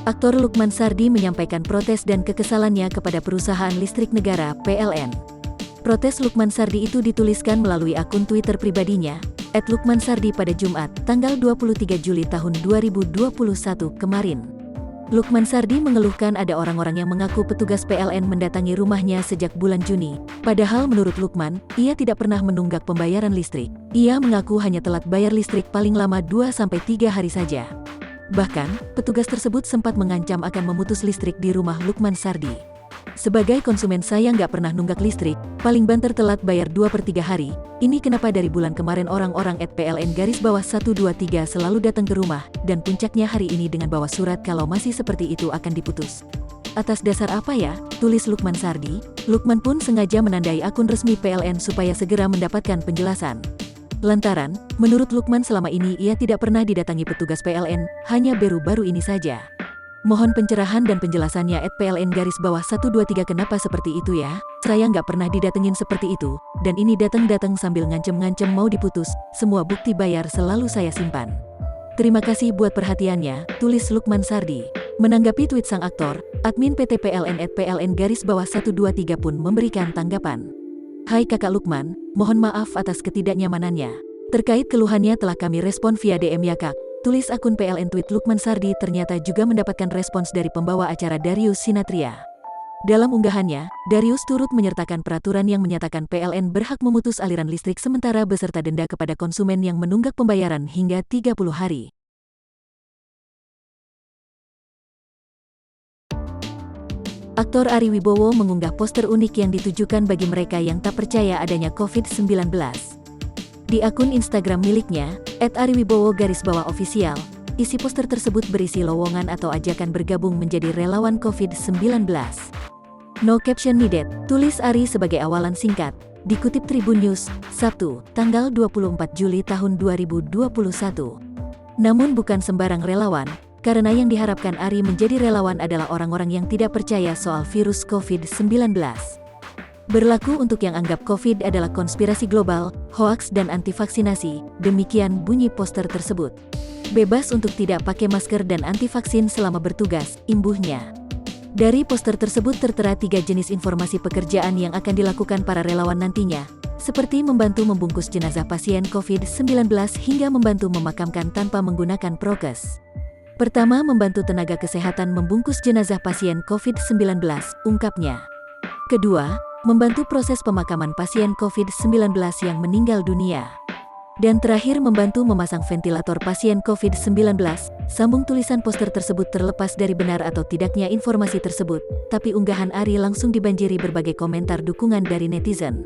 Aktor Lukman Sardi menyampaikan protes dan kekesalannya kepada perusahaan listrik negara (PLN). Protes Lukman Sardi itu dituliskan melalui akun Twitter pribadinya, @lukmansardi pada Jumat, tanggal 23 Juli tahun 2021 kemarin. Lukman Sardi mengeluhkan ada orang-orang yang mengaku petugas PLN mendatangi rumahnya sejak bulan Juni. Padahal menurut Lukman, ia tidak pernah menunggak pembayaran listrik. Ia mengaku hanya telat bayar listrik paling lama 2-3 hari saja. Bahkan, petugas tersebut sempat mengancam akan memutus listrik di rumah Lukman Sardi. Sebagai konsumen saya nggak pernah nunggak listrik, paling banter telat bayar 2/3 hari. Ini kenapa dari bulan kemarin orang-orang @PLN_123 selalu datang ke rumah, dan puncaknya hari ini dengan bawa surat kalau masih seperti itu akan diputus. Atas dasar apa ya? Tulis Lukman Sardi. Lukman pun sengaja menandai akun resmi PLN supaya segera mendapatkan penjelasan. Lantaran, menurut Lukman selama ini ia tidak pernah didatangi petugas PLN, hanya baru-baru ini saja. Mohon pencerahan dan penjelasannya @PLN_123 kenapa seperti itu ya? Saya nggak pernah didatengin seperti itu, dan ini datang-datang sambil ngancem-ngancem mau diputus, semua bukti bayar selalu saya simpan. Terima kasih buat perhatiannya, tulis Lukman Sardi. Menanggapi tweet sang aktor, admin PT PLN @PLN_123 pun memberikan tanggapan. Hai Kakak Lukman, mohon maaf atas ketidaknyamanannya. Terkait keluhannya telah kami respon via DM ya Kak. Tulis akun PLN. Tweet Lukman Sardi ternyata juga mendapatkan respons dari pembawa acara Darius Sinathrya. Dalam unggahannya, Darius turut menyertakan peraturan yang menyatakan PLN berhak memutus aliran listrik sementara beserta denda kepada konsumen yang menunggak pembayaran hingga 30 hari. Aktor Ari Wibowo mengunggah poster unik yang ditujukan bagi mereka yang tak percaya adanya COVID-19. Di akun Instagram miliknya, @ariwibowo_official, isi poster tersebut berisi lowongan atau ajakan bergabung menjadi relawan COVID-19. No caption needed, tulis Ari sebagai awalan singkat. Dikutip Tribun News, Sabtu, tanggal 24 Juli tahun 2021. Namun bukan sembarang relawan, karena yang diharapkan Ari menjadi relawan adalah orang-orang yang tidak percaya soal virus COVID-19. Berlaku untuk yang anggap COVID adalah konspirasi global, hoaks dan anti-vaksinasi, demikian bunyi poster tersebut. Bebas untuk tidak pakai masker dan anti-vaksin selama bertugas, imbuhnya. Dari poster tersebut tertera 3 jenis informasi pekerjaan yang akan dilakukan para relawan nantinya, seperti membantu membungkus jenazah pasien COVID-19 hingga membantu memakamkan tanpa menggunakan prokes. Pertama, membantu tenaga kesehatan membungkus jenazah pasien COVID-19, ungkapnya. Kedua, membantu proses pemakaman pasien COVID-19 yang meninggal dunia. Dan terakhir membantu memasang ventilator pasien COVID-19, sambung tulisan poster tersebut. Terlepas dari benar atau tidaknya informasi tersebut, tapi unggahan Ari langsung dibanjiri berbagai komentar dukungan dari netizen.